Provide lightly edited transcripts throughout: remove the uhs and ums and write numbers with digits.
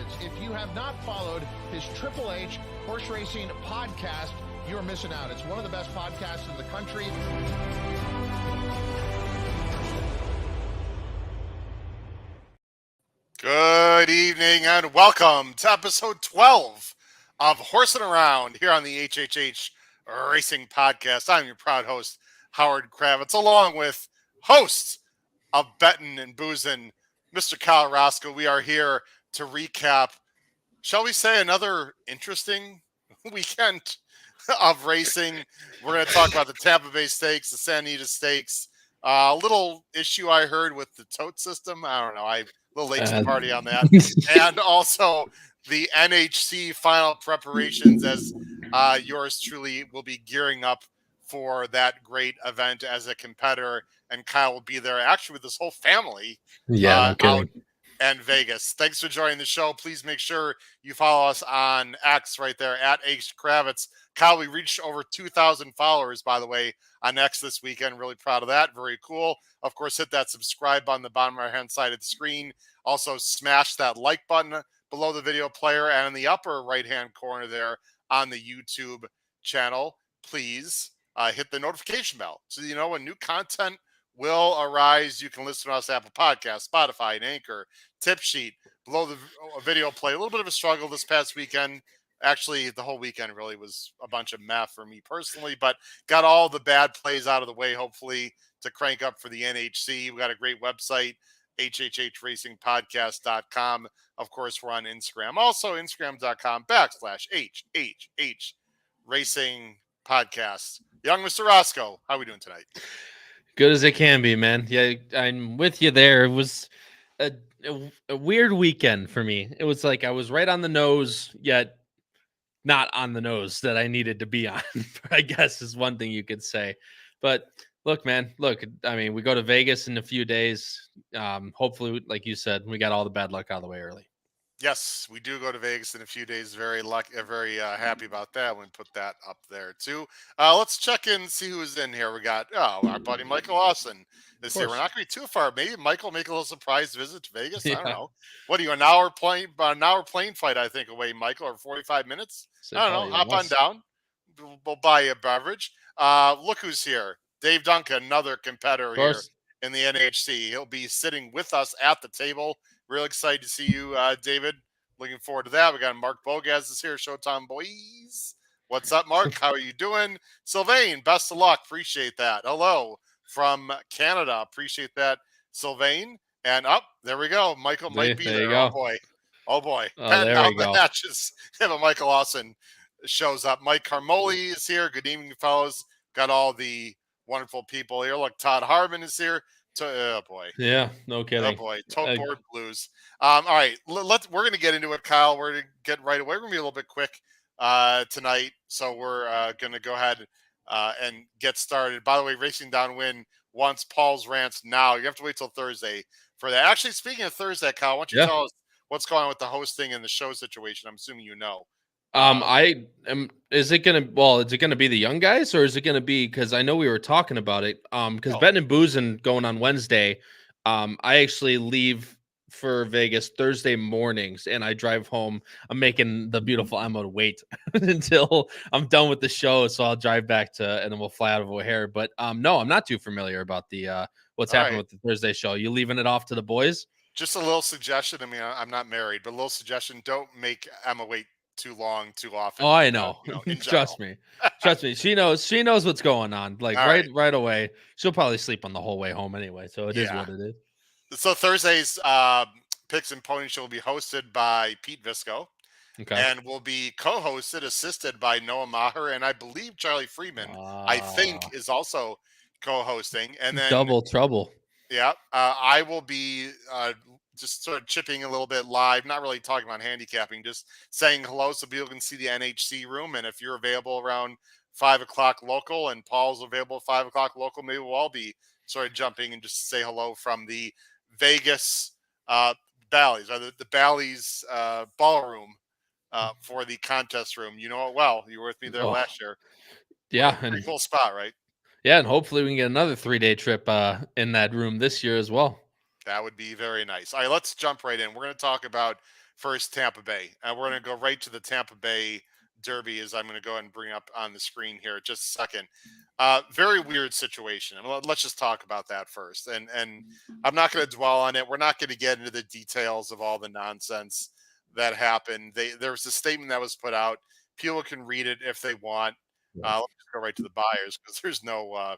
tidbits. If you have not followed his Triple H horse racing podcast, you're missing out. It's one of the best podcasts in the country. Good evening and welcome to episode 12 of Horsin Around here on the HHH Racing Podcast. I'm your proud host, Howard Kravitz, along with host of Bettin' and Boozin', Mr. Kyle Roscoe. We are here to recap, shall we say, another interesting weekend of racing. We're going to talk about the Tampa Bay Stakes, the Anita Stakes. A little issue I heard with the tote system. I don't know. I'm a little late to the party on that. And also the NHC final preparations as yours truly will be gearing up for that great event as a competitor. And Kyle will be there actually with his whole family out in Vegas. Thanks for joining the show. Please make sure you follow us on X right there at H Kravitz. Kyle, we reached over 2,000 followers, by the way, on X this weekend. Really proud of that. Very cool. Of course, hit that subscribe button on the bottom right-hand side of the screen. Also, smash that like button below the video player and in the upper right-hand corner there on the YouTube channel. Please hit the notification bell so you know when new content will arise. You can listen to us Apple Podcasts, Spotify, and Anchor. Tip sheet below the video play. A little bit of a struggle this past weekend. Actually, the whole weekend really was a bunch of meh for me personally, but got all the bad plays out of the way, hopefully, to crank up for the NHC. We got a great website, hhhracingpodcast.com. Of course, we're on Instagram. Also, instagram.com/HHH Racing Podcast. Young Mr. Roscoe, how are we doing tonight? Good as it can be, man. Yeah, I'm with you there. It was a weird weekend for me. It was like I was right on the nose, yet not on the nose that I needed to be on, I guess is one thing you could say. But look, man, I mean, we go to Vegas in a few days. Hopefully, like you said, we got all the bad luck out of the way early. Yes, we do go to Vegas in a few days. Very lucky, very happy about that. We put that up there too. Let's check in and see who's in here. We got our buddy Michael Austin is here. We're not going to be too far. Maybe Michael make a little surprise visit to Vegas. Yeah. I don't know. What are you, an hour plane flight? I think away, Michael, or 45 minutes. I don't know. Hop on down. We'll buy you a beverage. Look who's here. Dave Duncan, another competitor here in the NHC. He'll be sitting with us at the table. Real excited to see you, David. Looking forward to that. We got Mark Bogaz is here. Showtime boys. What's up, Mark? How are you doing? Sylvain, best of luck. Appreciate that. Hello from Canada. Appreciate that, Sylvain. And there we go. Michael might be there. Oh boy. Oh boy. There we go. Matches. If Michael Austin shows up. Mike Carmoli is here. Good evening, fellas. Got all the wonderful people here. Look, Todd Harmon is here. Oh boy. Yeah, no kidding. Oh boy. Tote board blues. All right. We're going to get into it, Kyle. We're going to get right away. We're going to be a little bit quick tonight. So we're going to go ahead and get started. By the way, Racing Downwind wants Paul's rants now. You have to wait till Thursday for that. Actually, speaking of Thursday, Kyle, why don't you tell us what's going on with the hosting and the show situation? I'm assuming you know. Is it gonna be the young guys, or is it gonna be, because I know we were talking about it, because Bettin' and Boozin' going on Wednesday. I actually leave for Vegas Thursday mornings and I drive home. I'm making the beautiful Emma wait until I'm done with the show, so I'll drive back and then we'll fly out of O'Hare. But no, I'm not too familiar about the what's happening with the Thursday show. You leaving it off to the boys? Just a little suggestion. I mean, I'm not married, but a little suggestion: don't make Emma wait too long, too often. Oh, I know. Trust me. She knows what's going on. Like right away. She'll probably sleep on the whole way home anyway. So it is what it is. So Thursday's Picks and Pony Show will be hosted by Pete Visco. Okay. And will be co-hosted, assisted by Noah Maher, and I believe Charlie Freeman, I think, is also co-hosting. And then double trouble. Yeah. I will be just sort of chipping a little bit live, not really talking about handicapping, just saying hello so people can see the NHC room. And if you're available around 5 o'clock local and Paul's available at 5 o'clock local, maybe we'll all be sort of jumping and just say hello from the Vegas Bally's, or the Bally's ballroom for the contest room. You know it well. You were with me there last year. Yeah. Pretty cool spot, right? Yeah, and hopefully we can get another 3-day trip in that room this year as well. That would be very nice. All right, let's jump right in. We're going to talk about First, Tampa Bay. We're going to go right to the Tampa Bay Derby as I'm going to go ahead and bring up on the screen here just a second. Very weird situation. Let's just talk about that first. And I'm not going to dwell on it. We're not going to get into the details of all the nonsense that happened. There was a statement that was put out. People can read it if they want. Let's just go right to the buyers because there's no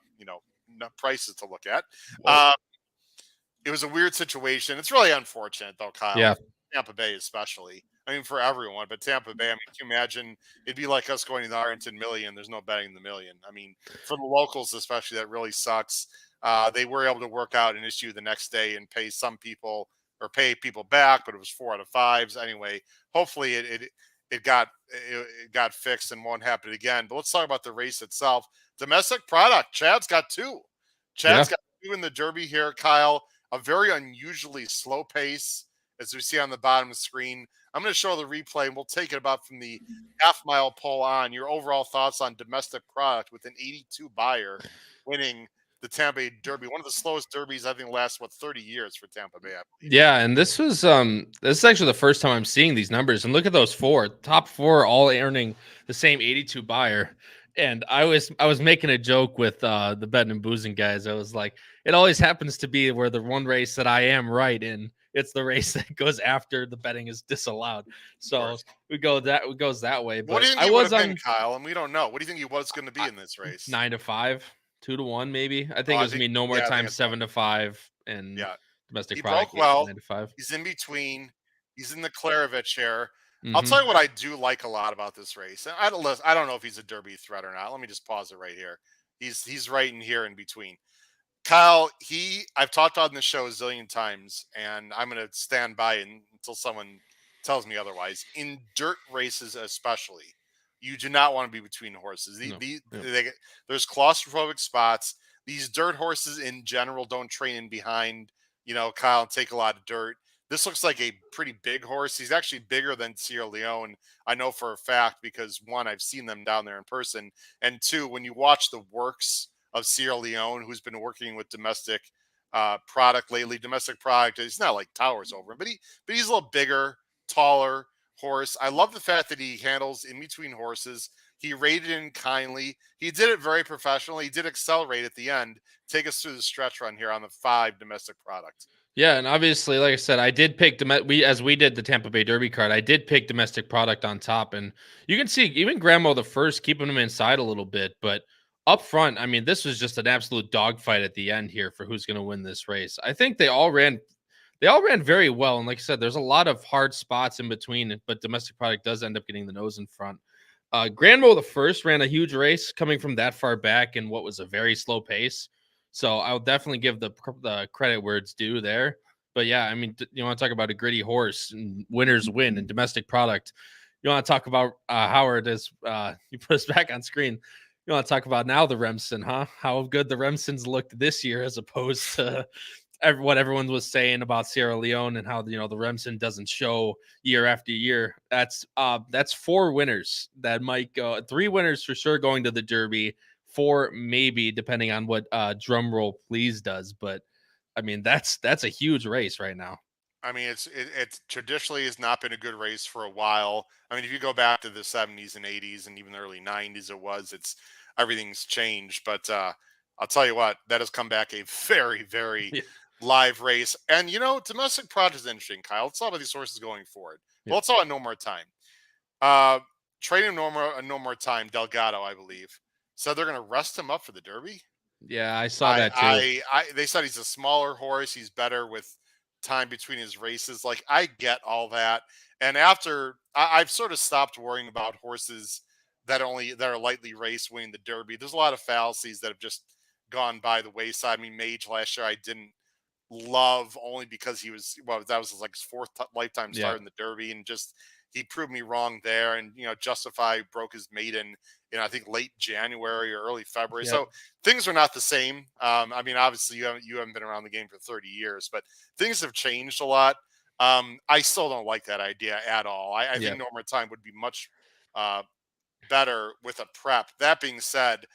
prices to look at. It was a weird situation. It's really unfortunate, though, Kyle. Yeah. Tampa Bay, especially. I mean, for everyone, but Tampa Bay. I mean, can you imagine? It'd be like us going to the Arlington Million. There's no betting the million. I mean, for the locals, especially, that really sucks. They were able to work out an issue the next day and pay some people or pay people back, but it was 4 out of 5s anyway. Hopefully, it got fixed and won't happen again. But let's talk about the race itself. Domestic product. Chad's got 2. Chad's got 2 in the Derby here, Kyle. A very unusually slow pace, as we see on the bottom of the screen. I'm going to show the replay, and we'll take it about from the half-mile pole on. Your overall thoughts on domestic product with an 82 buyer winning the Tampa Bay Derby, one of the slowest derbies I think last 30 years for Tampa Bay, I believe. Yeah, and this is actually the first time I'm seeing these numbers. And look at those 4 top 4 all earning the same 82 buyer. And I was making a joke with the betting and boozing guys. I was like, it always happens to be where the one race that I am right in, it's the race that goes after the betting is disallowed. So it goes that way. But What do you think he would have been, Kyle? And we don't know. What do you think he was going to be in this race? 9-5, 2-1, maybe. I think it was gonna be no more time 7-5 and domestic product. He broke well. 9-5. He's in between. He's in the Klarovich here. I'll tell you what I do like a lot about this race. And I don't know if he's a Derby threat or not. Let me just pause it right here. He's right in here in between. Kyle, I've talked on the show a zillion times, and I'm going to stand by until someone tells me otherwise. In dirt races especially, you do not want to be between horses. There's claustrophobic spots. These dirt horses in general don't train in behind, Kyle, and take a lot of dirt. This looks like a pretty big horse. He's actually bigger than Sierra Leone. I know for a fact because 1, I've seen them down there in person. And 2, when you watch the works of Sierra Leone, who's been working with domestic product lately, domestic product, it's not like towers over him, but he's a little bigger, taller horse. I love the fact that he handles in between horses. He rated in kindly. He did it very professionally. He did accelerate at the end. Take us through the stretch run here on the 5 domestic product. Yeah, and obviously, like I said, I did pick we did the Tampa Bay Derby card. I did pick domestic product on top, and you can see even Grandma the First keeping him inside a little bit, but up front, I mean, this was just an absolute dogfight at the end here for who's going to win this race. I think they all ran very well, and like I said, there's a lot of hard spots in between, but domestic product does end up getting the nose in front. Grandma the First ran a huge race coming from that far back in what was a very slow pace. So I'll definitely give the credit where it's due there. But yeah, I mean, you want to talk about a gritty horse and winners win and domestic product. You want to talk about Howard as you put us back on screen. You want to talk about now the Remsen, huh? How good the Remsens looked this year as opposed to what everyone was saying about Sierra Leone and how the Remsen doesn't show year after year. That's 4 winners that might go. 3 winners for sure going to the Derby. 4 maybe depending on what drum roll please does, but I mean that's a huge race right now. I mean it's traditionally has not been a good race for a while. I mean if you go back to the 70s and 80s and even the early 90s everything's changed, but I'll tell you what, that has come back a very very live race. And domestic product is interesting, Kyle. Let's talk about these horses going forward. Well, let's talk about No More Time. Training No More Time, Delgado, I believe. So they're going to rest him up for the Derby? Yeah, I saw that too. They said he's a smaller horse. He's better with time between his races. Like, I get all that. And after, I've sort of stopped worrying about horses that are lightly raced winning the Derby. There's a lot of fallacies that have just gone by the wayside. I mean, Mage last year I didn't love only because that was like his 4th lifetime start in the Derby, and just he proved me wrong there. And Justify broke his maiden in I think late January or early February. So things are not the same. I mean, obviously you haven't been around the game for 30 years, but things have changed a lot. I still don't like that idea at all. I think No More Time would be much better with a prep. That being said,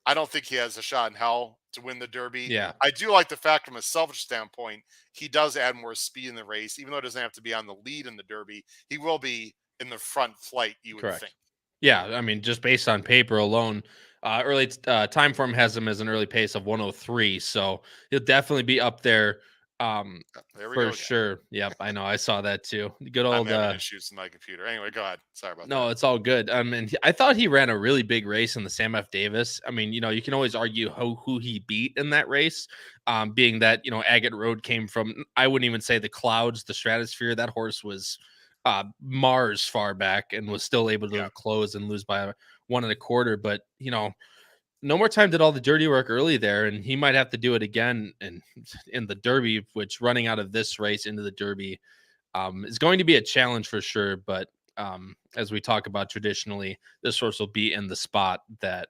I don't think he has a shot in hell to win the Derby. Yeah. I do like the fact from a selfish standpoint, he does add more speed in the race, even though it doesn't have to be on the lead in the Derby. He will be in the front flight, you would Correct. think. Yeah, I mean, just based on paper alone, early time form has him as an early pace of 103, so he'll definitely be up there There we for go. sure. Yep, I know. I saw that too. Good I'm old. having issues with my computer. Anyway, go ahead. Sorry about No, that. it's all good. I mean, I thought he ran a really big race in the Sam F. Davis. I mean, you can always argue who he beat in that race, being that Agate Road came from. I wouldn't even say the clouds, the stratosphere. That horse was Mars far back and was still able to close and lose by 1.25. But no more time did all the dirty work early there, and he might have to do it again in the Derby, which running out of this race into the Derby is going to be a challenge for sure. But as we talk about traditionally, this horse will be in the spot that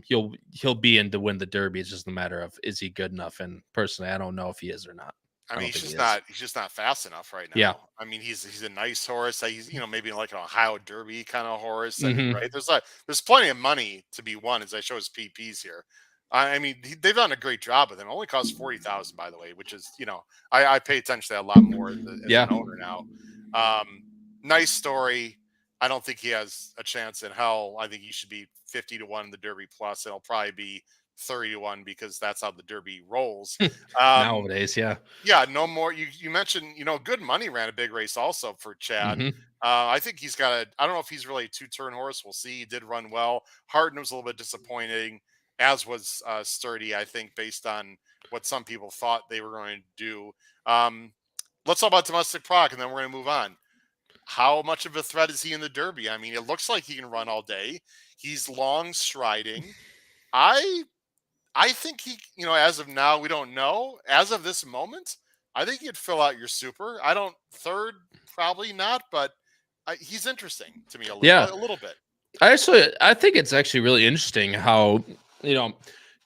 he'll be in to win the Derby. It's just a matter of, is he good enough? And personally, I don't know if he is or not. I mean, he's just not fast enough right now. Yeah. I mean, he's a nice horse. He's maybe like an Ohio Derby kind of horse. I Mm-hmm. mean, right? There's plenty of money to be won, as I show his PPs here. I mean, they've done a great job with him. It only costs $40,000, by the way, which is I pay attention to that a lot more as an owner now. Nice story. I don't think he has a chance in hell. I think he should be 50 to 1 in the Derby plus. It'll probably be 30 to 1 because that's how the Derby rolls. Nowadays, yeah. Yeah, no more. You mentioned, Good Money ran a big race also for Chad. Mm-hmm. I think he's got I don't know if he's really a two-turn horse. We'll see. He did run well. Harden was a little bit disappointing, as was Sturdy, I think, based on what some people thought they were going to do. Let's talk about Domestic Proc, and then we're going to move on. How much of a threat is he in the Derby? I mean, it looks like he can run all day. He's long striding. I think he, as of now, we don't know. As of this moment, I think he'd fill out your super. Third, probably not, but he's interesting to me a little bit. I think it's actually really interesting how,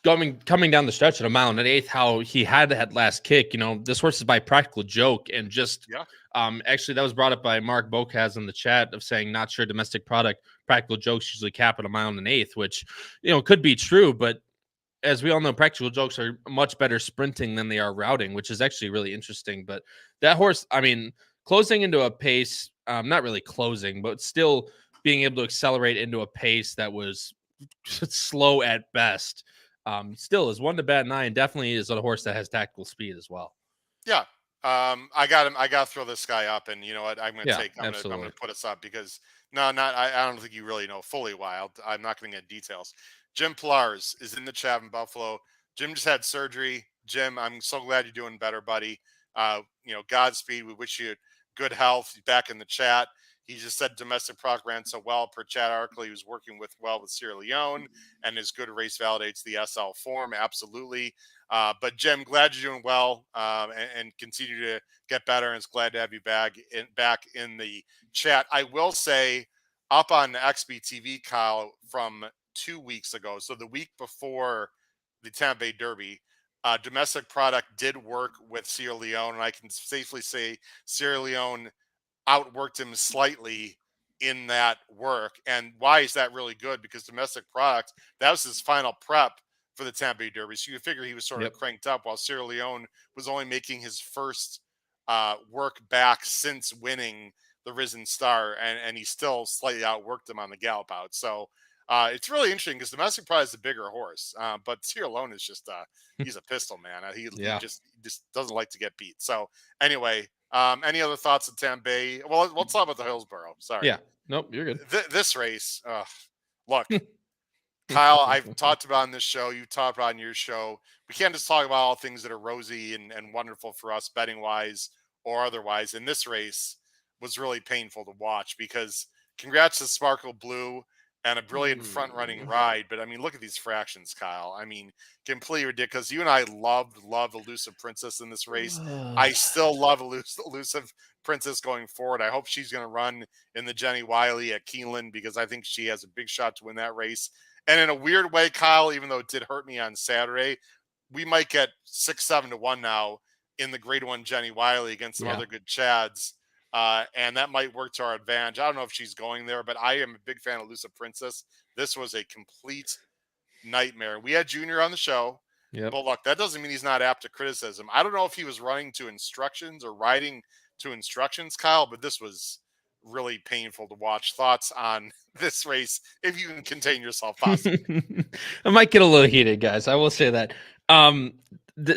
coming down the stretch at a mile and an eighth, how he had that last kick. This horse is by Practical Joke, and just actually that was brought up by Mark Bocaz in the chat of saying not sure domestic product Practical Jokes usually cap at a mile and an eighth, which could be true, but as we all know, Practical Jokes are much better sprinting than they are routing, which is actually really interesting. But that horse, I mean, closing into a pace, not really closing, but still being able to accelerate into a pace that was slow at best, still is one to bat 9. Definitely is a horse that has tactical speed as well. Yeah. I got him. I got to throw this guy up, and you know what? I'm going to put us up because I don't think you really know fully why. I'm not going to get details. Jim Pilars is in the chat in Buffalo. Jim just had surgery. Jim, I'm so glad you're doing better, buddy. Godspeed. We wish you good health. He's back in the chat. He just said Domestic Proc ran so well per Chad Arkley. He was working well with Sierra Leone, and his good race validates the SL form. Absolutely. But Jim, glad you're doing well and continue to get better. And it's glad to have you back in the chat. I will say up on XBTV, Kyle, from 2 weeks ago, so the week before the Tampa Bay Derby, Domestic Product did work with Sierra Leone, and I can safely say Sierra Leone outworked him slightly in that work. And why is that really good? Because Domestic Product, that was his final prep for the Tampa Bay Derby, so you figure he was sort of cranked up, while Sierra Leone was only making his first work back since winning the Risen Star, and he still slightly outworked him on the gallop out. So it's really interesting because Domestic Pride is a bigger horse, but Sierra Leone is just he's a pistol, man. He just doesn't like to get beat. So anyway, any other thoughts on Tampa Bay? Well, let's talk about the Hillsboro. Sorry. Yeah. Nope, you're good. This race, look, Kyle, I've talked about on this show. You talked about on your show. We can't just talk about all things that are rosy and wonderful for us betting wise or otherwise. And this race was really painful to watch because congrats to Sparkle Blue and a brilliant front-running ride. But, I mean, look at these fractions, Kyle. I mean, completely ridiculous. You and I loved Elusive Princess in this race. I still love Elusive Princess going forward. I hope she's going to run in the Jenny Wiley at Keeneland because I think she has a big shot to win that race. And in a weird way, Kyle, even though it did hurt me on Saturday, we might get 6-7 to 1 now in the Grade 1 Jenny Wiley against some other good Chads. And that might work to our advantage. I don't know if she's going there, but I am a big fan of Elusive Princess. This was a complete nightmare. We had Junior on the show. Yep. But look, that doesn't mean he's not apt to criticism. I don't know if he was running to instructions or riding to instructions, Kyle, but this was really painful to watch. Thoughts on this race, if you can contain yourself possibly. I might get a little heated, guys. I will say that.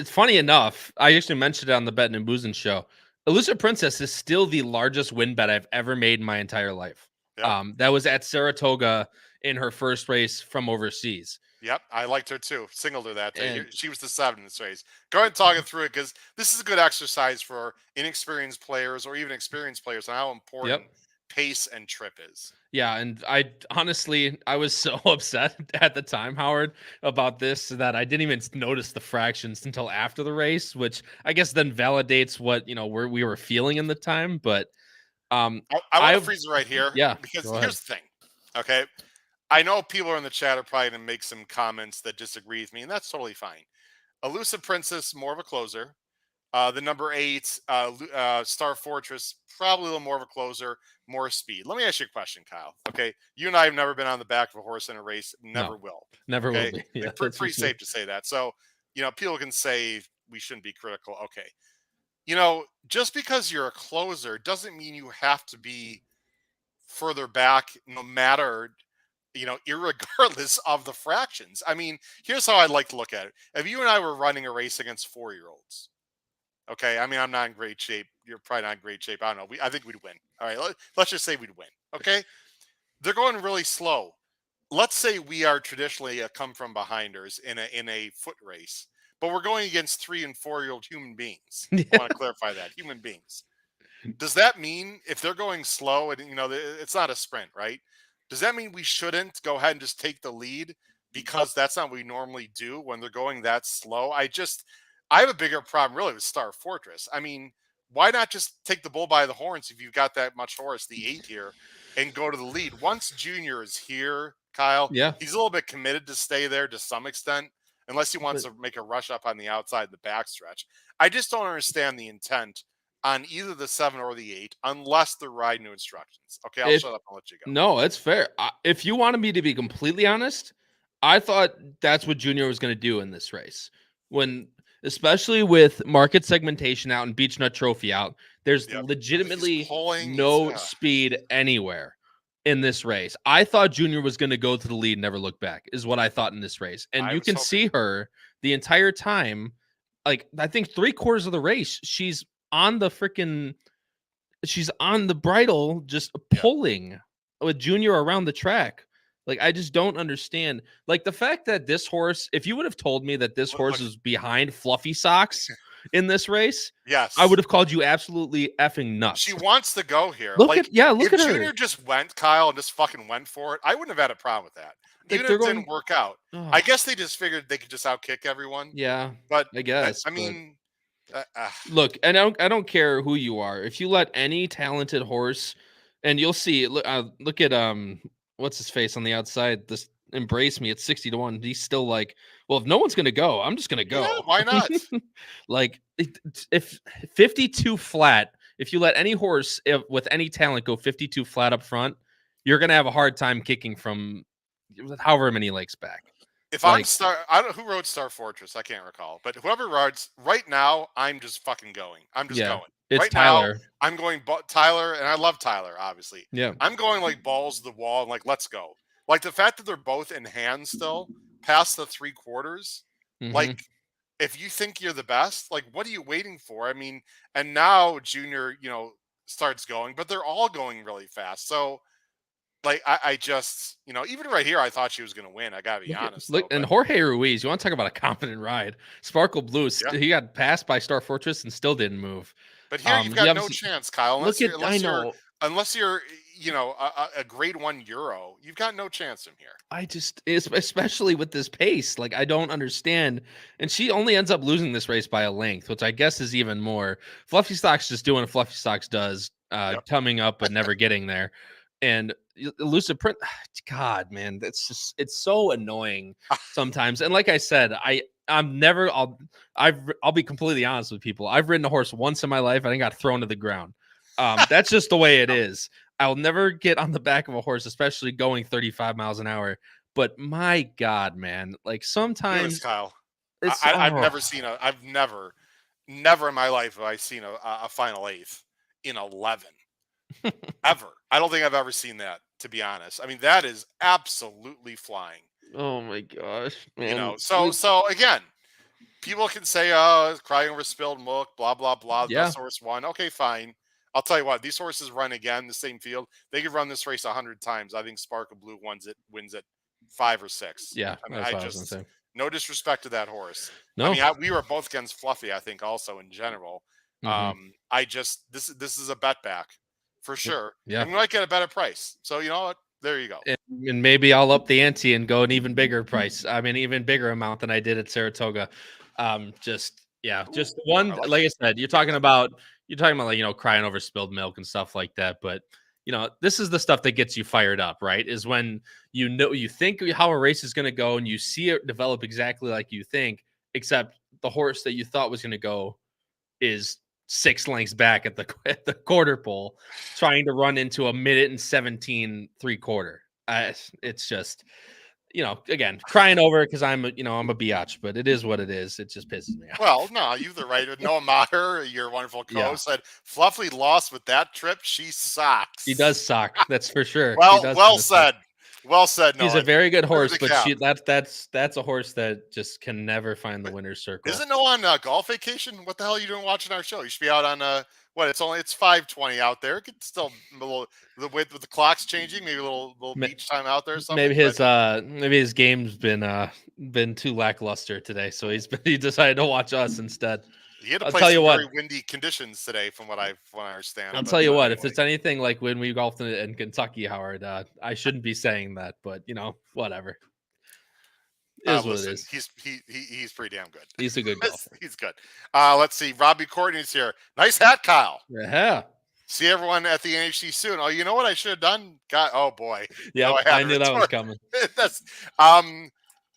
Funny enough, I actually mentioned it on the Betting and Boozing show. Elusive Princess is still the largest win bet I've ever made in my entire life. Yep. That was at Saratoga in her first race from overseas. Yep, I liked her too. Singled her that day. And- She was the 7 in this race. Go ahead and talk it through it, because this is a good exercise for inexperienced players or even experienced players on how important pace and trip is. Yeah, and I honestly, I was so upset at the time, Howard, about this that I didn't even notice the fractions until after the race, which I guess then validates what we were feeling in the time. But I want to freeze it right here. Yeah, because go ahead. here's the thing. Okay, I know people are in the chat are probably going to make some comments that disagree with me, and that's totally fine. Elusive Princess, more of a closer. The number 8, Star Fortress, probably a little more of a closer, more speed. Let me ask you a question, Kyle. Okay, you and I have never been on the back of a horse in a race. Never will. Never Okay? will be. Yeah, pretty safe to say that. So, people can say we shouldn't be critical. Okay. Just because you're a closer doesn't mean you have to be further back, no matter, irregardless of the fractions. I mean, here's how I like to look at it. If you and I were running a race against 4-year-olds, okay, I mean, I'm not in great shape. You're probably not in great shape. I don't know. I think we'd win. All right, let's just say we'd win. Okay, they're going really slow. Let's say we are traditionally a come from behinders in a foot race, but we're going against 3 and 4-year-old human beings. I want to clarify that, human beings. Does that mean if they're going slow and it's not a sprint, right? Does that mean we shouldn't go ahead and just take the lead because that's not what we normally do when they're going that slow? I have a bigger problem really with Star Fortress. I mean, why not just take the bull by the horns if you've got that much horse, the 8 here, and go to the lead? Once Junior is here, Kyle, he's a little bit committed to stay there to some extent, unless he wants to make a rush up on the outside, the backstretch. I just don't understand the intent on either the 7 or the 8 unless they're riding new instructions. Okay, I'll shut up and let you go. No, it's fair. If you wanted me to be completely honest, I thought that's what Junior was going to do in this race. Especially with market segmentation out and Beech Nut Trophy out, there's legitimately no speed anywhere in this race. I thought Junior was going to go to the lead and never look back, is what I thought in this race. And you can see her the entire time. Like, I think 3/4 of the race, she's on the bridle, just pulling with Junior around the track. Like, I just don't understand. Like, the fact that this horse, if you would have told me that this horse is behind Fluffy Socks in this race, I would have called you absolutely effing nuts. She wants to go here. Look at her. If Junior just went, Kyle, and just fucking went for it, I wouldn't have had a problem with that. Even if it didn't work out. I guess they just figured they could just outkick everyone. Yeah, but I guess. I mean, look, and I don't care who you are. If you let any talented horse, and you'll see. Look at what's his face on the outside? This Embrace Me at 60-1. He's still like, well, if no one's gonna go, I'm just gonna go. Yeah, why not? Like, if 52 flat, if you let any horse with any talent go 52 flat up front, you're gonna have a hard time kicking from however many legs back. If I don't know who rode Star Fortress. I can't recall, but whoever rides right now, I'm just fucking going. I'm just going. It's right Tyler. Now, I'm going Tyler, and I love Tyler, obviously. Yeah. I'm going like balls to the wall and like, let's go. Like the fact that they're both in hand still past the 3/4. Like, if you think you're the best, like, what are you waiting for? I mean, and now Junior, starts going, but they're all going really fast. So, like, I just, even right here, I thought she was going to win. I got to be honest. And Jorge Ruiz, you want to talk about a confident ride? Sparkle Blue, he got passed by Star Fortress and still didn't move. But here you've got no chance, Kyle. Unless you're a grade 1 Euro, you've got no chance from here. Especially with this pace, like, I don't understand. And she only ends up losing this race by a length, which I guess is even more. Fluffy Socks just doing what Fluffy Socks does, coming up but never getting there. And Elusive Print, God, man, it's so annoying sometimes. And like I said, I'll be completely honest with people. I've ridden a horse once in my life and I got thrown to the ground. That's just the way it is. I'll never get on the back of a horse, especially going 35 miles an hour. But my God, man, like, sometimes Kyle. I've never seen never in my life have I seen a final eighth in 11 ever. I don't think I've ever seen that, to be honest. I mean, that is absolutely flying. Oh my gosh, man. You know, so again, people can say, "Oh, crying over spilled milk," blah blah blah. Yeah. This horse won. Okay, fine. I'll tell you what. These horses run again the same field. They could run this race 100 times. I think Sparkle Blue wins it 5 or 6. Yeah, I mean, that's what I was gonna say. no disrespect to that horse. No, I mean, we were both against Fluffy. I think also in general. This is a bet back for sure. Yeah, and we might get a better price. So you know what? There you go. And maybe I'll up the ante and go an even bigger price. I mean, even bigger amount than I did at Saratoga. Just one. Like I said, you're talking about like, crying over spilled milk and stuff like that. But this is the stuff that gets you fired up, right? Is when you think how a race is going to go and you see it develop exactly like you think, except the horse that you thought was going to go is 6 lengths back at the quarter pole, trying to run into a minute and 17 3/4. It's just, again, crying over it because I'm a biatch, but it is what it is. It just pisses me off. Well, no, you've the right. Noah Maher, your wonderful co-host, said Fluffy lost with that trip. She sucks. He does suck. That's for sure. Well said. Well said. He's a very good horse, but that's a horse that just can never find the winner's circle. Isn't Noah on golf vacation? What the hell are you doing watching our show? You should be out on it's 5:20 out there. It could still with the clocks changing, maybe a little beach time out there or something. Maybe his game's been too lackluster today, so he decided to watch us instead. He had to play some very windy conditions today, from what I understand. I'll tell you what, if it's anything like when we golfed in Kentucky, Howard, I shouldn't be saying that, but whatever. What it is. He's pretty damn good. He's a good golfer. He's good. Let's see. Robbie Courtney's here. Nice hat, Kyle. Yeah. See everyone at the NHC soon. Oh, you know what I should have done? Oh boy. Yeah, I knew that was coming.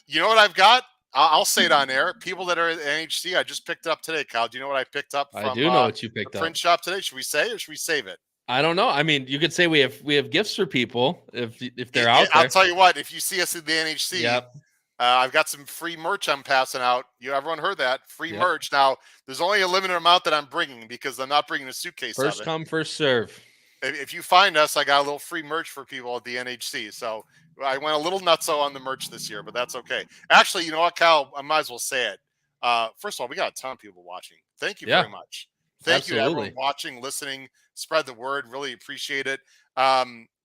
You know what I've got? I'll say it on air. People that are at NHC, I just picked up today. Kyle, do you know what I picked up from I do know what you picked up. Print shop today? Should we say or should we save it? I don't know. I mean, you could say we have gifts for people if they're out there. I'll tell you what, if you see us at the NHC, I've got some free merch I'm passing out. Everyone heard that. Free merch. Now, there's only a limited amount that I'm bringing because I'm not bringing a suitcase. First come, first serve. If you find us, I got a little free merch for people at the NHC. So I went a little nutso on the merch this year, but that's okay. Actually, you know what, Kyle? I might as well say it. First of all, we got a ton of people watching. Thank you very much. Thank you to everyone watching, listening. Spread the word. Really appreciate it.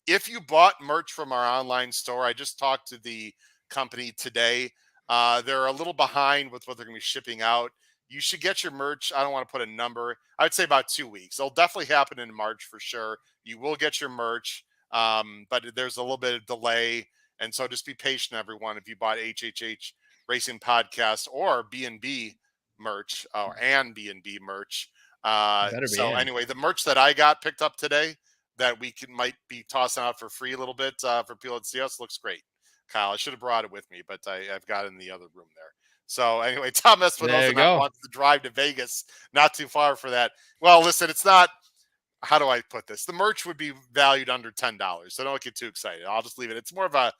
If you bought merch from our online store, I just talked to the company today. They're a little behind with what they're going to be shipping out. You should get your merch. I don't want to put a number. I would say about 2 weeks. It'll definitely happen in March for sure. You will get your merch, but there's a little bit of delay. And so just be patient, everyone. If you bought HHH Racing Podcast or B&B merch and B&B merch. Anyway, the merch that I got picked up today that might be tossing out for free a little bit for people that see us looks great. Kyle, I should have brought it with me, but I've got it in the other room there. So anyway, Tom Espinosa wants to drive to Vegas, not too far for that. Well, listen, it's not, how do I put this? The merch would be valued under $10, so don't get too excited. I'll just leave it. It's more of a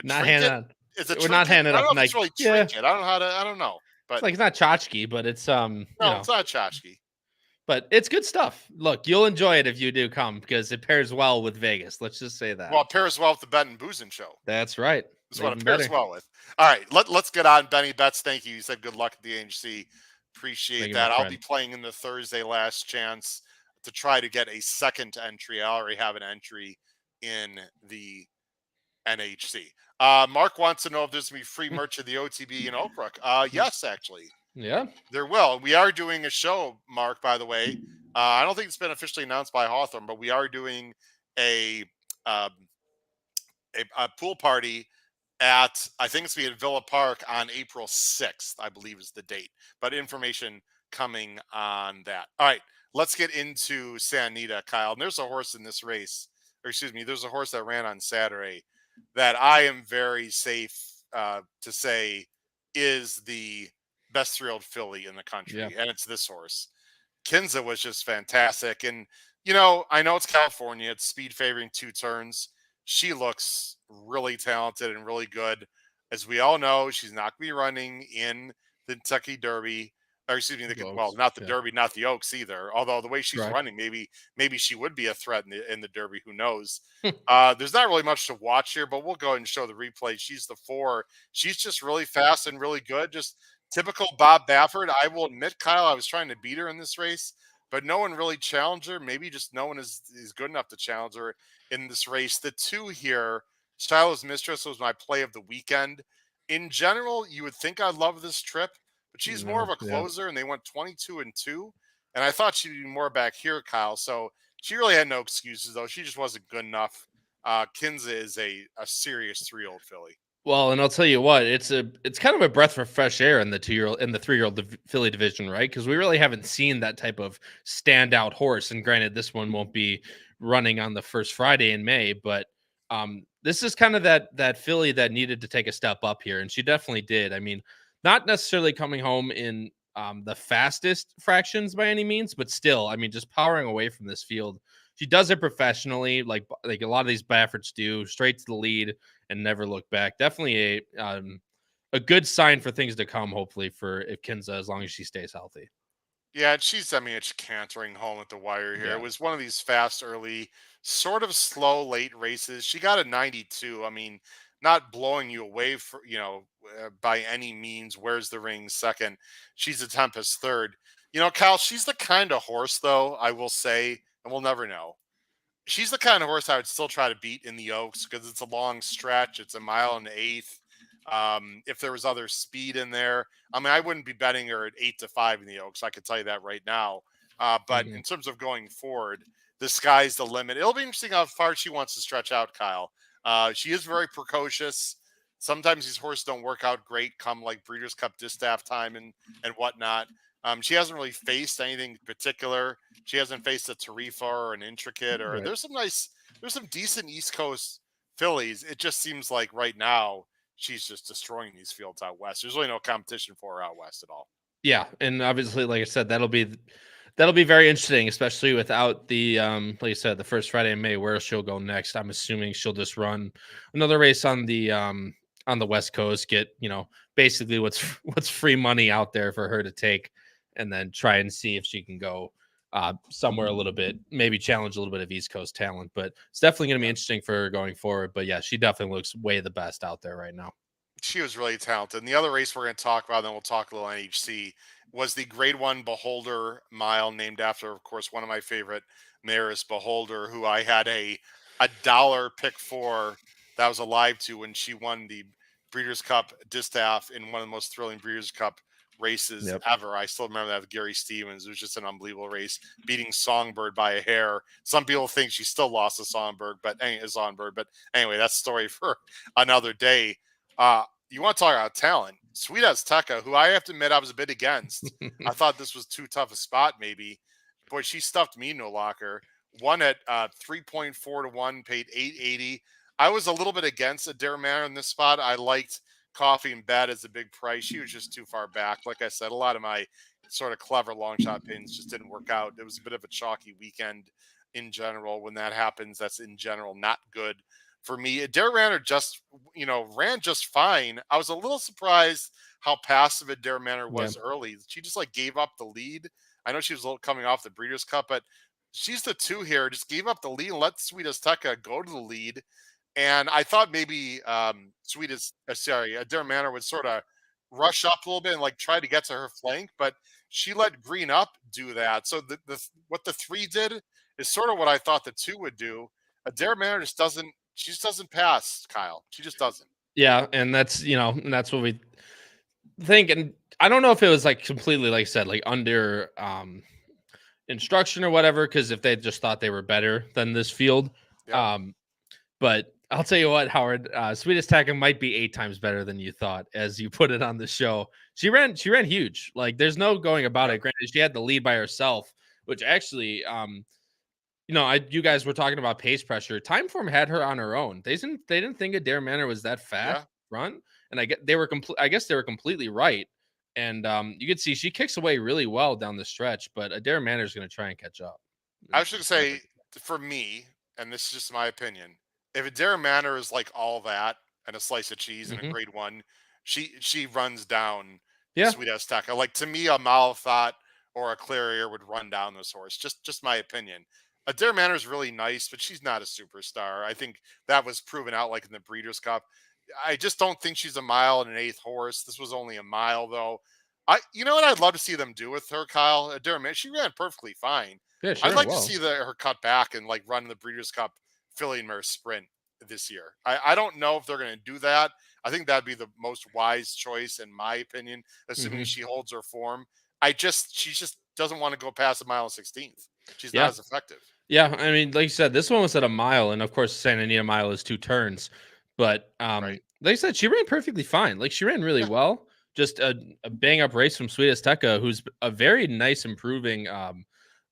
not trinket. handing We're not handing up like, it's really trinket. I don't know. But it's like, it's not tchotchke, but it's no, it's not tchotchke. But it's good stuff. Look, you'll enjoy it if you do come because it pairs well with Vegas. Let's just say that. Well, it pairs well with the Bet and Boozin' show. That's right. That's what it pairs well with. All right, let's get on. Benny Betts, thank you. You said good luck at the NHC. Appreciate that. I'll be playing in the Thursday last chance to try to get a second entry. I already have an entry in the NHC. Mark wants to know if there's going to be free merch of the OTB in Oak Brook. Yes, actually. Yeah, there will. We are doing a show, Mark, by the way. I don't think it's been officially announced by Hawthorne, but we are doing a pool party at, I think it's going to be at Villa Park on April 6th, I believe is the date. But information coming on that. All right, let's get into San Anita, Kyle. And there's a horse in this race, there's a horse that ran on Saturday that I am very safe to say is the best three-year-old filly in the country, and it's this horse. Kinza was just fantastic, and I know it's California, it's speed favoring 2 turns. She looks really talented and really good. As we all know, she's not going to be running in the Kentucky Derby, or excuse me, Oaks, not the yeah. Derby, not the Oaks either. Although the way she's Correct. running, maybe she would be a threat in the Derby. Who knows? There's not really much to watch here, but we'll go ahead and show the replay. She's the 4. She's just really fast and really good. Just typical Bob Baffert. I will admit, Kyle, I was trying to beat her in this race, but no one really challenged her. Maybe just no one is good enough to challenge her in this race. The 2 here, Shiloh's Mistress, was my play of the weekend. In general, you would think I'd love this trip, but she's more of No, a yeah. closer, and they went 22-2. And I thought she'd be more back here, Kyle. So she really had no excuses, though. She just wasn't good enough. Kinza is a serious 3-year-old filly. Well, and I'll tell you what, it's kind of a breath of fresh air in the 2-year-old and the 3-year-old filly division, right? Because we really haven't seen that type of standout horse. And granted, this one won't be running on the first Friday in May, but this is kind of that filly that needed to take a step up here, and she definitely did. I mean, not necessarily coming home in the fastest fractions by any means, but still, I mean, just powering away from this field. She does it professionally, like a lot of these Bafferts do, straight to the lead and never look back. Definitely a good sign for things to come, hopefully, for if Kinza, as long as she stays healthy. Yeah, she's cantering home at the wire here. Yeah. It was one of these fast early, sort of slow late races. She got a 92. I mean, not blowing you away for, by any means. Where's the ring second? She's a Tempest third. Cal, she's the kind of horse, though, I will say, and we'll never know. She's the kind of horse I would still try to beat in the Oaks because it's a long stretch. It's a 1.125 miles. If there was other speed in there, I mean, I wouldn't be betting her at 8-5 in the Oaks. I can tell you that right now. But in terms of going forward, the sky's the limit. It'll be interesting how far she wants to stretch out, Kyle. She is very precocious. Sometimes these horses don't work out great come like Breeders' Cup distaff time and whatnot. She hasn't really faced anything particular. She hasn't faced a Tarifa or an Intricate, or Right. there's some decent East Coast fillies. It just seems like right now she's just destroying these fields out west. There's really no competition for her out west at all. Yeah, and obviously, like I said, that'll be very interesting, especially without the like I said, the first Friday in May, where she'll go next. I'm assuming she'll just run another race on the West Coast, get basically what's free money out there for her to take, and then try and see if she can go somewhere a little bit, maybe challenge a little bit of East Coast talent. But it's definitely going to be interesting for her going forward. But yeah, she definitely looks way the best out there right now. She was really talented. And the other race we're going to talk about, then we'll talk a little NHC, was the Grade 1 Beholder Mile, named after, of course, one of my favorite mares, Beholder, who I had a dollar pick for that was alive to when she won the Breeders' Cup Distaff in one of the most thrilling Breeders' Cup races ever. I still remember that with Gary Stevens. It was just an unbelievable race, beating Songbird by a hair. Some people think she still lost to Songbird, but anyway, that's a story for another day. You want to talk about talent? Sweet Azteca, who I have to admit I was a bit against. I thought this was too tough a spot, maybe. Boy, she stuffed me, no locker. Won at 3.4 to 1, paid 880. I was a little bit against Adair Manor in this spot. I liked Coffee and Bed as a big price. She was just too far back. Like I said, a lot of my sort of clever long shot pins just didn't work out. It was a bit of a chalky weekend in general. When that happens, that's in general not good for me. Adair Manor just, ran just fine. I was a little surprised how passive Adair Manor was early. She just gave up the lead. I know she was a little coming off the Breeders' Cup, but she's the 2 here. Just gave up the lead and let Sweet Azteca go to the lead. And I thought maybe Adair Manor would sort of rush up a little bit and try to get to her flank, but she let Green Up do that. So what the 3 did is sort of what I thought the 2 would do. Adair Manor just doesn't pass, Kyle. She just doesn't. Yeah, and that's that's what we think. And I don't know if it was completely, like I said, under instruction or whatever, because if they just thought they were better than this field. Yeah. But I'll tell you what, Howard, Sweet Azteca might be 8 times better than you thought, as you put it on the show. She ran huge. There's no going about it. Granted, she had the lead by herself, which actually, you guys were talking about pace pressure. Timeform had her on her own. They didn't think Adair Manor was that fast front, and I guess they were completely right. And you could see she kicks away really well down the stretch, but Adair Manor is going to try and catch up. I should say, for me, and this is just my opinion, if Adair Manor is all that and a slice of cheese and a Grade 1, she runs down Yeah. Sweet Azteca. Like, to me, a Malathat or a Clarier would run down this horse. Just my opinion. Adair Manor is really nice, but she's not a superstar. I think that was proven out, like in the Breeders' Cup. I just don't think she's a mile and an eighth horse. This was only a mile, though. You know what I'd love to see them do with her, Kyle? Adair Manor, she ran perfectly fine. Yeah, she I'd ran like to well. see her cut back and like run the Breeders' Cup filly and mare sprint this year. I don't know if they're going to do that. I think that'd be the most wise choice, in my opinion, assuming she holds her form. She just doesn't want to go past a mile and 16th. She's not as effective. Yeah, I mean, like you said, this one was at a mile, and of course, Santa Anita mile is 2 turns. But Right. like I said, she ran perfectly fine. Like, she ran really well. Just a bang up race from Sweet Azteca, who's a very nice, improving,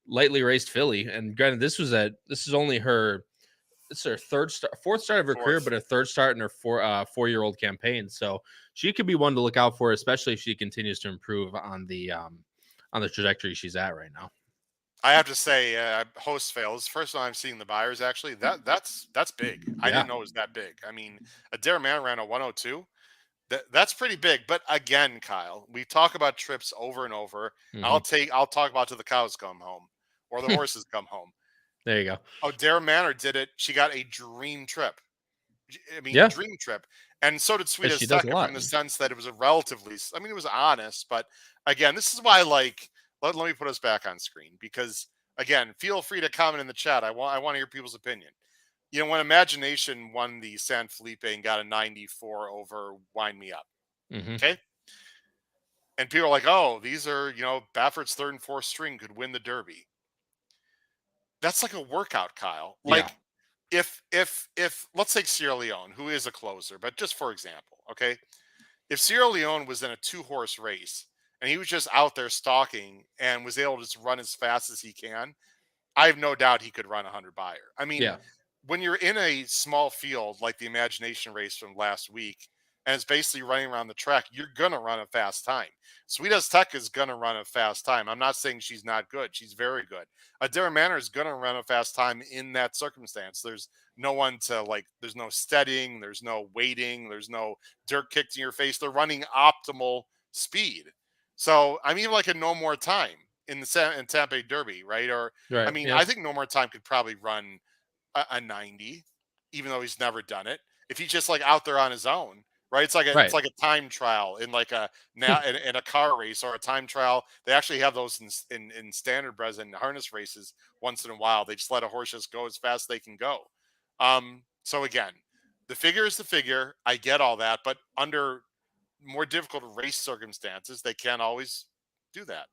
lightly raced filly. And granted, this is only her fourth start of her career, but a third start in her 4-year-old campaign. So she could be one to look out for, especially if she continues to improve on the trajectory she's at right now. I have to say, host fails. First time I'm seeing the buyers, actually. That's big. I didn't know it was that big. I mean, Adair Man ran a 102. That's pretty big. But again, Kyle, we talk about trips over and over. I'll talk about till the cows come home or the horses come home. There you go. Oh, Adair Manor did it. She got a dream trip. I mean, dream trip. And so did Sweet Azteca, in the sense that it was it was honest. But again, this is why, like, let me put us back on screen, because again, feel free to comment in the chat. I want to hear people's opinion. You know, when Imagination won the San Felipe and got a 94 over Wind Me Up, okay? And people are like, oh, these are, Baffert's third and fourth string could win the Derby. That's like a workout, Kyle. Like, if let's take Sierra Leone, who is a closer, but just for example, okay? If Sierra Leone was in a 2-horse race and he was just out there stalking and was able to just run as fast as he can, I have no doubt he could run 100 buyer. I mean, when you're in a small field like the Imagination race from last week, and it's basically running around the track, you're going to run a fast time. Sweet Azteca is going to run a fast time. I'm not saying she's not good. She's very good. Adair Manor is going to run a fast time in that circumstance. There's no one to, like, there's no steadying, there's no waiting, there's no dirt kicked in your face. They're running optimal speed. So I'm even like a No More Time in Tampa Bay Derby, right? Or, I mean, I think No More Time could probably run a 90, even though he's never done it. If he's just like out there on his own, right? It's like a time trial in like in a car race, or a time trial. They actually have those in standardbreds and harness races once in a while. They just let a horse just go as fast as they can go. So again, the figure is the figure. I get all that, but under more difficult race circumstances, they can't always do that.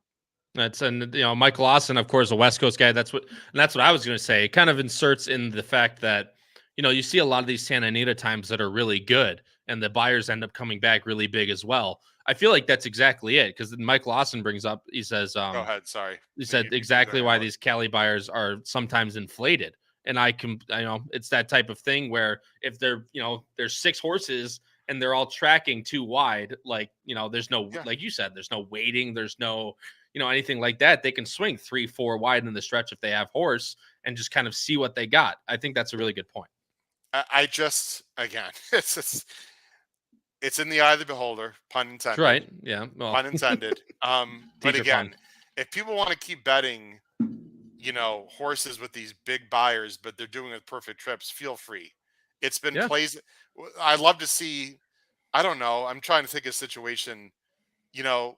Michael Lawson, of course, a West Coast guy. That's what I was going to say. It kind of inserts in the fact that, you see a lot of these Santa Anita times that are really good, and the buyers end up coming back really big as well. I feel like that's exactly it, because Mike Lawson brings up, he says, go ahead, sorry. He said exactly why these Cali buyers are sometimes inflated. And it's that type of thing where if there's 6 horses and they're all tracking too wide, like, there's no, like you said, there's no waiting, there's no, anything like that. They can swing 3-4 wide in the stretch if they have horse and just kind of see what they got. I think that's a really good point. I just, again, it's in the eye of the beholder, pun intended. That's right. Yeah. Well. Pun intended. But again, if people want to keep betting, horses with these big buyers, but they're doing it with perfect trips, feel free. It's been plays. I'd love to see, I don't know. I'm trying to think of a situation,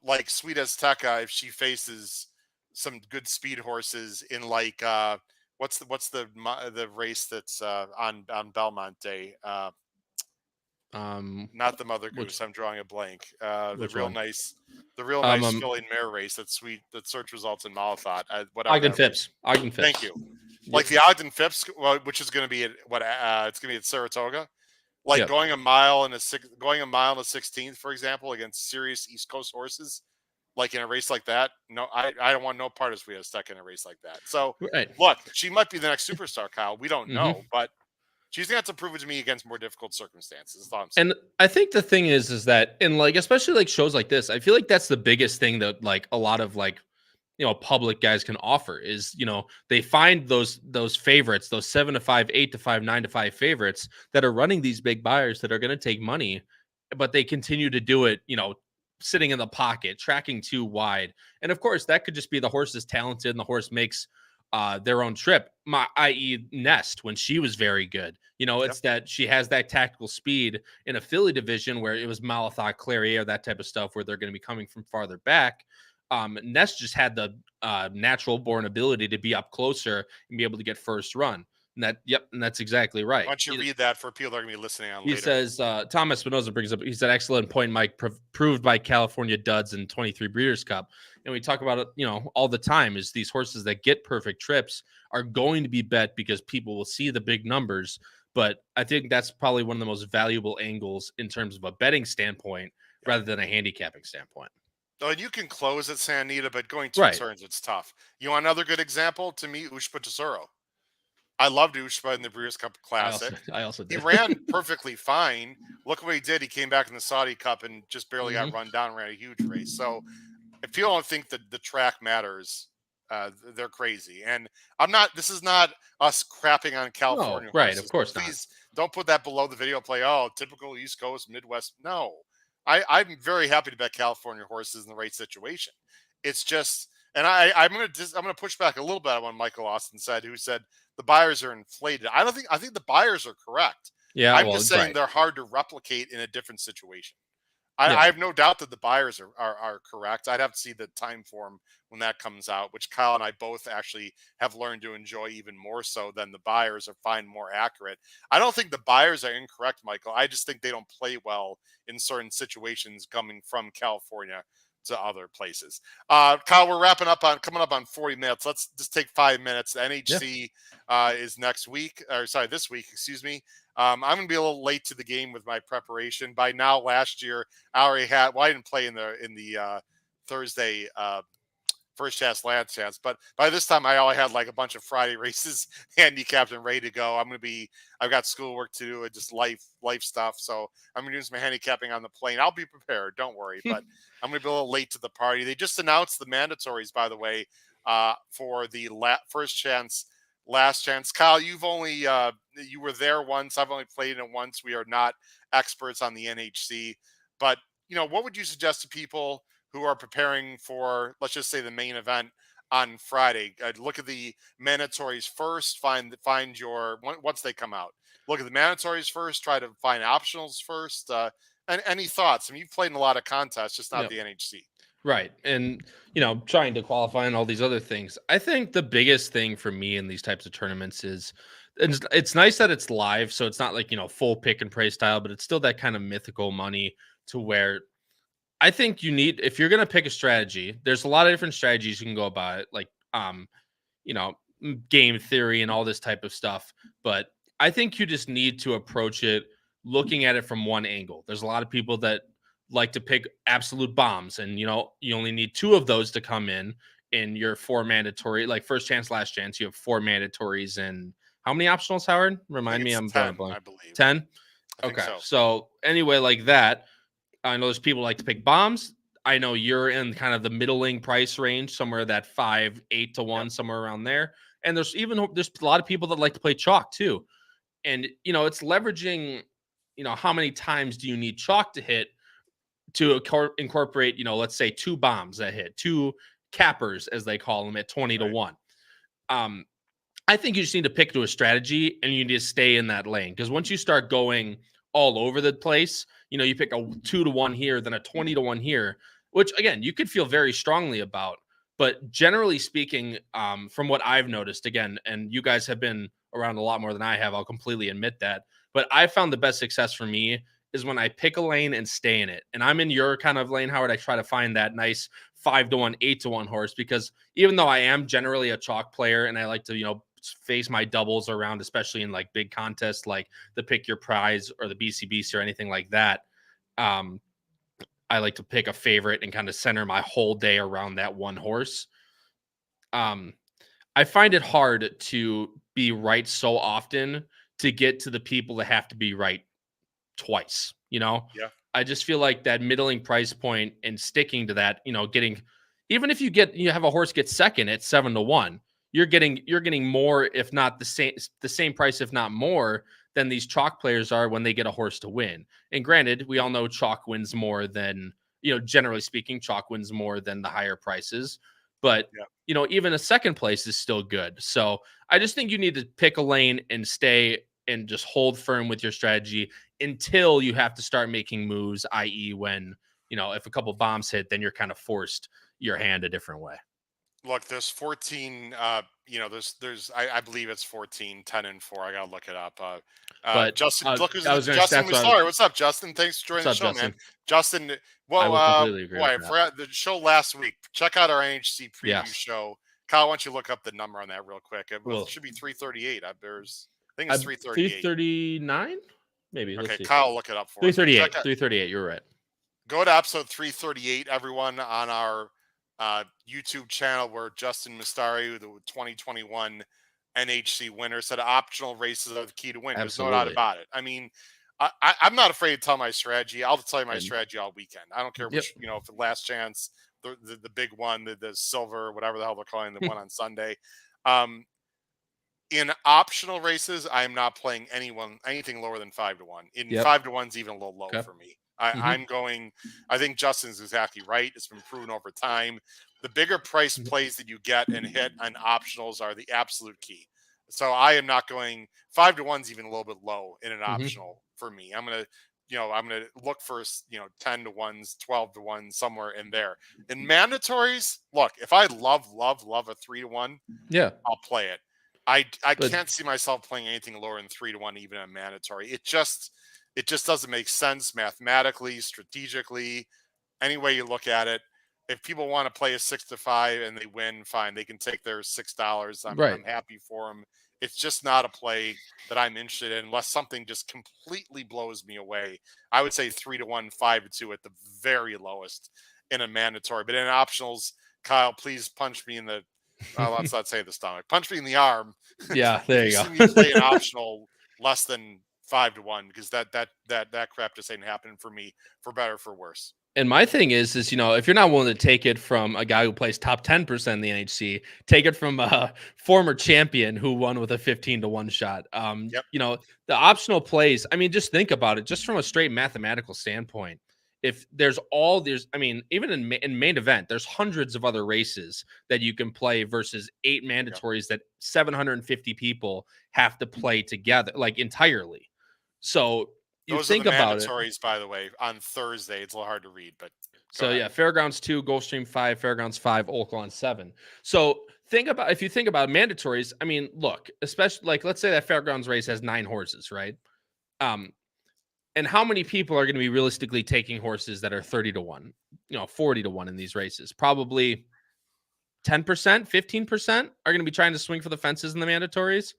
like Sweet Azteca, if she faces some good speed horses in like, what's the race that's on Belmont Day? Not the Mother Goose. I'm drawing a blank. The real nice filly and mare race that search results in Malathat. Ogden Phipps. Thank you. Like the Ogden Phipps, which is going to be at it's going to be at Saratoga. Like going a mile and a 16th, for example, against serious East Coast horses, like in a race like that. No, I don't want no part of Sweet Azteca in a race like that. So look, she might be the next superstar, Kyle. We don't know, but she's gonna have to prove it to me against more difficult circumstances. And I think the thing is that in like, especially like shows like this, I feel like that's the biggest thing that like a lot of like, public guys can offer is, they find those favorites, those 7-5, 8-5, 9-5 favorites that are running these big buyers that are going to take money, but they continue to do it, sitting in the pocket, tracking too wide. And of course, that could just be the horse is talented and the horse makes their own trip, i.e. Nest, when she was very good. It's that she has that tactical speed in a filly division where it was Malathot, Clarier, that type of stuff, where they're going to be coming from farther back. Nest just had the natural born ability to be up closer and be able to get first run. And that's exactly right. Why don't you read that for people that are going to be listening on later? He says, Thomas Spinoza brings up, he said, excellent point, Mike, proved by California duds in 23 Breeders' Cup. And we talk about it, all the time, is these horses that get perfect trips are going to be bet because people will see the big numbers. But I think that's probably one of the most valuable angles in terms of a betting standpoint rather than a handicapping standpoint. Oh, and you can close at San Anita, but going two turns, it's tough. You want another good example? To me, Ushpa Tesoro. I loved Ushpa in the Breeders' Cup Classic. I also did. He ran perfectly fine. Look what he did. He came back in the Saudi Cup and just barely got run down, ran a huge race. So if people don't think that the track matters, they're crazy. And this is not us crapping on California horses. Right, of course Please don't put that below the video play. Oh, typical East Coast, Midwest. No. I'm very happy to bet California horses in the right situation. It's just, and I'm gonna push back a little bit on what Michael Austin said, who said the buyers are inflated. I think the buyers are correct. Yeah, I'm just saying they're hard to replicate in a different situation. I have no doubt that the buyers are correct. I'd have to see the time form when that comes out, which Kyle and I both actually have learned to enjoy even more so than the buyers are find more accurate. I don't think the buyers are incorrect, Michael. I just think they don't play well in certain situations coming from California to other places. Kyle, we're coming up on 40 minutes. Let's just take 5 minutes. The NHC is this week, excuse me. I'm going to be a little late to the game with my preparation. By now, last year, I already had. Well, I didn't play in the Thursday first chance, last chance, but by this time, I already had like a bunch of Friday races handicapped and ready to go. I've got schoolwork to do and just life stuff. So I'm going to do some handicapping on the plane. I'll be prepared. Don't worry. But I'm going to be a little late to the party. They just announced the mandatories, by the way, for the first chance. Last chance. Kyle, you've only you were there once. I've only played in it once. We are not experts on the NHC, but what would you suggest to people who are preparing for, let's just say, the main event on Friday? Look at the mandatories first. Find your once they come out. Look at the mandatories first. Try to find optionals first. And any thoughts? I mean, you've played in a lot of contests, just not the NHC. Right. And, trying to qualify and all these other things. I think the biggest thing for me in these types of tournaments is it's nice that it's live. So it's not like, full pick and pray style, but it's still that kind of mythical money to where I think you need, if you're going to pick a strategy, there's a lot of different strategies you can go about it, like, game theory and all this type of stuff. But I think you just need to approach it looking at it from one angle. There's a lot of people that like to pick absolute bombs, and you only need 2 of those to come in your 4 mandatory, like first chance, last chance. You have 4 mandatories and how many optionals, Howard? Remind me, I'm 10, I believe. 10. Okay, so anyway, like that, I know there's people like to pick bombs. I know you're in kind of the middling price range, somewhere that 5, 8 to 1, somewhere around there. And there's a lot of people that like to play chalk too. And it's leveraging, how many times do you need chalk to hit to incorporate, let's say 2 bombs that hit, 2 cappers, as they call them, at 20 to 1. I think you just need to pick to a strategy, and you need to stay in that lane. Because once you start going all over the place, you pick a 2 to 1 here, then a 20 to 1 here, which again, you could feel very strongly about. But generally speaking, from what I've noticed, again, and you guys have been around a lot more than I have, I'll completely admit that. But I found the best success for me is when I pick a lane and stay in it. And I'm in your kind of lane, Howard. I try to find that nice 5 to 1, 8 to 1 horse, because even though I am generally a chalk player and I like to, face my doubles around, especially in like big contests, like the Pick Your Prize or the BCBC or anything like that, I like to pick a favorite and kind of center my whole day around that one horse. I find it hard to be right so often to get to the people that have to be right twice, Yeah. I just feel like that middling price point and sticking to that, getting, even if you have a horse get second at 7 to 1, you're getting more, if not the same price, if not more, than these chalk players are when they get a horse to win. And granted, we all know chalk wins more than, generally speaking, chalk wins more than the higher prices. But, Yeah. even a second place is still good. So I just think you need to pick a lane and stay and just hold firm with your strategy until you have to start making moves, i.e. when, if a couple bombs hit, then you're kind of forced your hand a different way. Look, there's 14, I believe it's 14, 10 and 4. I got to look it up. But Justin, look who's I was going to Justin that's Musari. What's up, Justin? Thanks for joining what's the up, show, man. Justin? Justin, I well, will completely agree boy, I with that. forgot the show last week. Check out our NHC preview Yes. show. Kyle, why don't you look up the number on that real quick? It Well, should be 338. I think it's 338. 339? Maybe. Let's Okay, see. Kyle, look it up for us. 338. 338. You're right. Go to episode 338, everyone, on our YouTube channel where Justin Mustari, the 2021 NHC winner, said optional races are the key to win. There's no doubt about it. I mean, I'm not afraid to tell my strategy. I'll tell you my strategy all weekend. I don't care which, if the last chance, the big one, the silver, whatever the hell they're calling the one on Sunday. In optional races, I'm not playing anything lower than 5-1. In 5-1's even a little low for me. I think Justin's exactly right. It's been proven over time. The bigger price plays that you get and hit on optionals are the absolute key. So I am not going 5-1's even a little bit low in an optional for me. I'm going to look for, 10-1s, 12-1, somewhere in there. In mandatories, look, if I love a 3-1, I'll play it. I can't see myself playing anything lower than 3-1, even in mandatory. It just doesn't make sense mathematically, strategically, any way you look at it. If people want to play a 6-5 and they win, fine. They can take their $6. I'm happy for them. It's just not a play that I'm interested in unless something just completely blows me away. I would say 3-1, 5-2 at the very lowest in a mandatory. But in optionals, Kyle, please punch me in the let's not say the stomach. Punch me in the arm. Yeah, there you go. See me play an optional less than 5-1 because that crap just ain't happening for me, for better or for worse. And my thing is, if you're not willing to take it from a guy who plays top 10% in the NHC, take it from a former champion who won with a 15-1 shot. The optional plays, I mean, just think about it, just from a straight mathematical standpoint. If even in main event, there's hundreds of other races that you can play versus 8 mandatories that 750 people have to play together, like entirely. So those think are the mandatories, by the way, on Thursday. It's a little hard to read, but Fairgrounds 2, Gulfstream 5, Fairgrounds 5, Oaklawn 7. So if you think about mandatories, I mean, look, especially like let's say that Fairgrounds race has 9 horses, right? And how many people are going to be realistically taking horses that are 30-1, 40-1 in these races? Probably 10%, 15% are going to be trying to swing for the fences in the mandatories.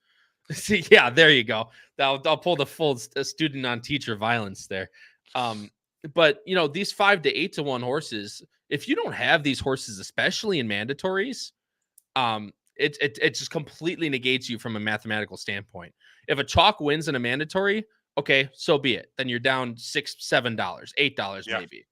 See, yeah, there you go. I'll pull the full student on teacher violence there. But these 5 to 8-1 horses, if you don't have these horses, especially in mandatories, it just completely negates you from a mathematical standpoint. If a chalk wins in a mandatory, okay, so be it. Then you're down $6, $7, $8 maybe.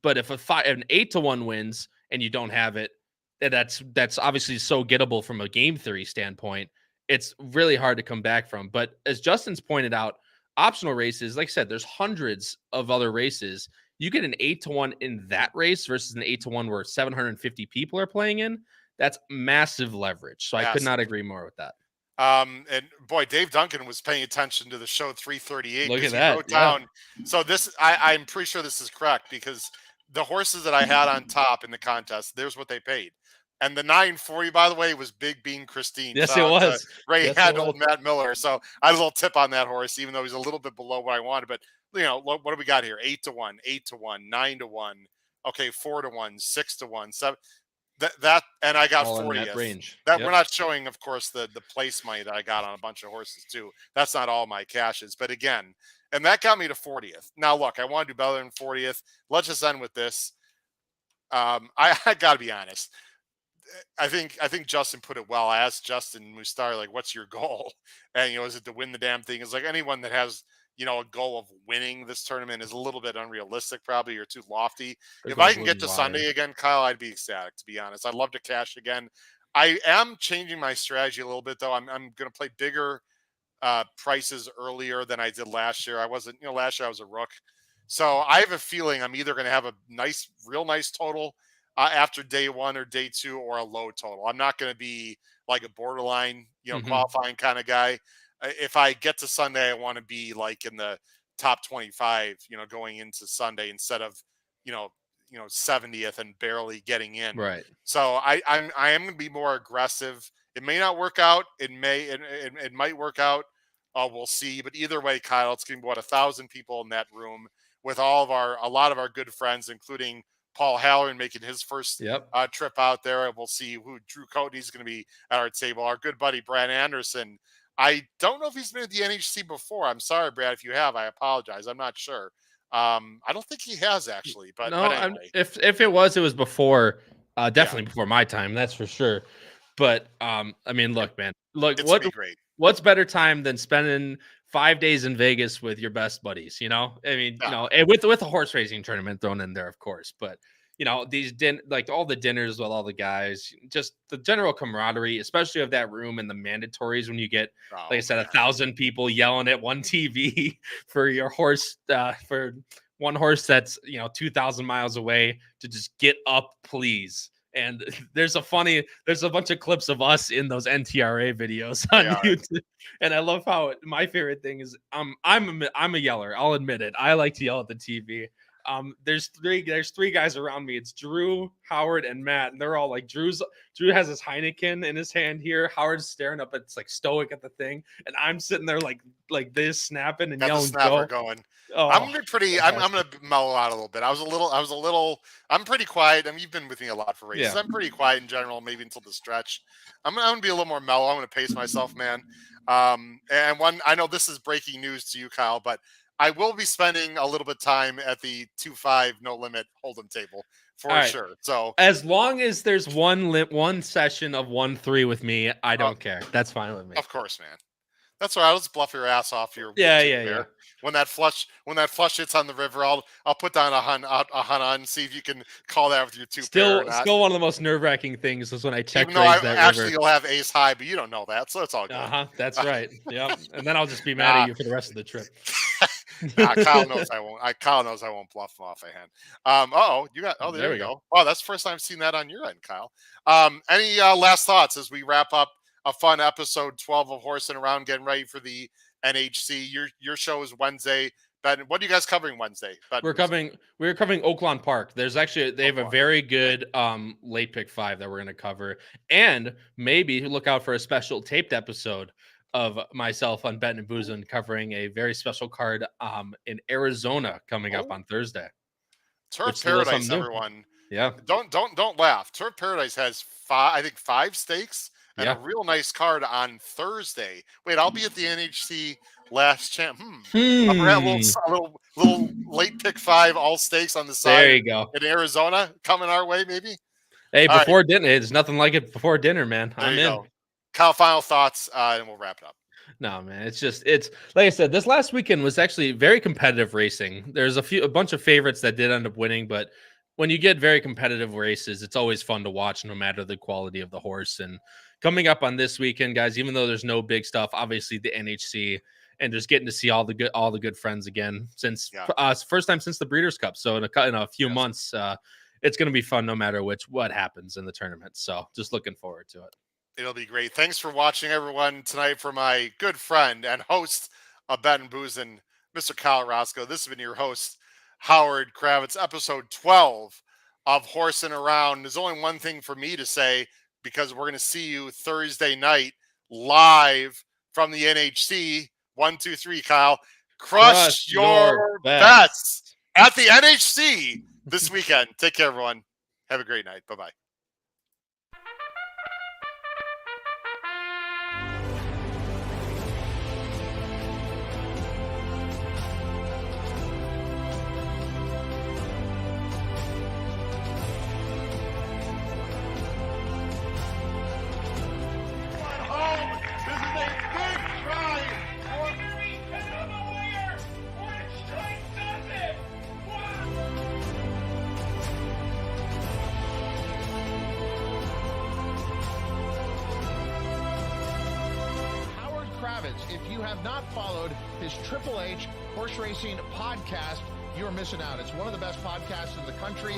But if an 8-1 wins and you don't have it, that's obviously so gettable from a game theory standpoint. It's really hard to come back from. But as Justin's pointed out, optional races, like I said, there's hundreds of other races. You get an 8-1 in that race versus an 8-1 where 750 people are playing in. That's massive leverage. So I could not agree more with that. And boy, Dave Duncan was paying attention to the show 338. Look at that. Wrote down. So this, I'm pretty sure this is correct because the horses that I had on top in the contest, there's what they paid. And the 940, by the way, was Big Bean Christine. Yes, it was. Rehan old Matt Miller. So I had a little tip on that horse, even though he's a little bit below what I wanted. But, what do we got here? 8-1, 8-1, 9-1. Okay, 4-1, 6-1, 7. That and I got 40th. Range. We're not showing, of course, the place money that I got on a bunch of horses too. That's not all my cashes, but again, and that got me to 40th. Now look, I want to do better than 40th. Let's just end with this. I got to be honest. I think Justin put it well. I asked Justin Mustar, like, what's your goal? And is it to win the damn thing? It's like anyone that has a goal of winning this tournament is a little bit unrealistic, probably, or too lofty. If I can get to Sunday again, Kyle, I'd be ecstatic, to be honest. I'd love to cash again. I am changing my strategy a little bit, though. I'm going to play bigger prices earlier than I did last year. I wasn't, last year I was a rook. So I have a feeling I'm either going to have a real nice total after day one or day two, or a low total. I'm not going to be like a borderline, qualifying kind of guy. If I get to Sunday, I want to be like in the top 25, going into Sunday instead of, 70th and barely getting in. Right. So I am going to be more aggressive. It may not work out. It might work out. We'll see. But either way, Kyle, it's going to be 1,000 people in that room with a lot of our good friends, including Paul Halloran making his first trip out there. We'll see who Drew Coatney's going to be at our table. Our good buddy Brad Anderson. I don't know if he's been at the NHC before. I'm sorry, Brad, if you have. I apologize. I'm not sure. I don't think he has actually. But no, but anyway. If it was before. Definitely before my time. That's for sure. But I mean, look, man. Look, what's better time than spending 5 days in Vegas with your best buddies? I mean, and with a horse racing tournament thrown in there, of course. But these all the dinners with all the guys, just the general camaraderie, especially of that room and the mandatories when you get, like I said, 1,000 people yelling at one TV for your horse, for one horse that's 2,000 miles away to just get up, please. And there's a bunch of clips of us in those NTRA videos on YouTube. And I love how my favorite thing is I'm a yeller. I'll admit it. I like to yell at the TV. There's three guys around me. It's Drew, Howard, and Matt, and they're all like Drew has his Heineken in his hand here. Howard's staring up, it's like stoic at the thing, and I'm sitting there like this, snapping and yelling. Snapper going. Oh, I'm gonna be pretty. I'm gonna mellow out a little bit. I'm pretty quiet. I mean, you've been with me a lot for races. I'm pretty quiet in general, maybe until the stretch. I'm gonna be a little more mellow. I'm gonna pace myself, man. And I know this is breaking news to you, Kyle, but I will be spending a little bit of time at the 2-5 no limit hold'em table for sure. So as long as there's one session of 1-3 with me, I don't care. That's fine with me. Of course, man. That's all right. Let's bluff your ass off your yeah. When that flush hits on the river, I'll put down a hunt on, see if you can call that with your Still one of the most nerve-wracking things is when I check. Even though you'll have ace high, but you don't know that, so it's all good. That's right. Yep. And then I'll just be mad at you for the rest of the trip. Kyle knows I won't. Kyle knows I won't bluff him off a hand. There we go. Wow, that's the first time I've seen that on your end, Kyle. Any last thoughts as we wrap up a fun episode 12 of Horsin Around, getting ready for the NHC? Your show is Wednesday. Ben, what are you guys covering Wednesday? We're covering Oaklawn Park. They have a very good late pick 5 that we're going to cover, and maybe look out for a special taped episode of myself on Betting and Boozing covering a very special card in Arizona coming up on Thursday. Turf Paradise, everyone. Yeah. Don't laugh. Turf Paradise has 5 stakes and a real nice card on Thursday. Wait, I'll be at the NHC last chance. A little late pick 5 all stakes on the side. There you go. In Arizona coming our way, maybe. Hey, before dinner, there's nothing like it before dinner, man. I'm in. Go. Kyle, final thoughts, and we'll wrap it up. No, man, it's like I said, this last weekend was actually very competitive racing. There's a bunch of favorites that did end up winning, but when you get very competitive races, it's always fun to watch no matter the quality of the horse. And coming up on this weekend, guys, even though there's no big stuff, obviously the NHC, and just getting to see all the good friends again since first time since the Breeders' Cup. So in a few months, it's going to be fun no matter what happens in the tournament. So just looking forward to it. It'll be great. Thanks for watching, everyone, tonight for my good friend and host of Bet and Boozing, Mr. Kyle Roscoe. This has been your host, Howard Kravitz, episode 12 of Horsin Around. There's only one thing for me to say, because we're going to see you Thursday night live from the NHC. 1, 2, 3, Kyle. Crush your bets at the NHC this weekend. Take care, everyone. Have a great night. Bye-bye. If you have not followed his Triple H horse racing podcast, you're missing out. It's one of the best podcasts in the country.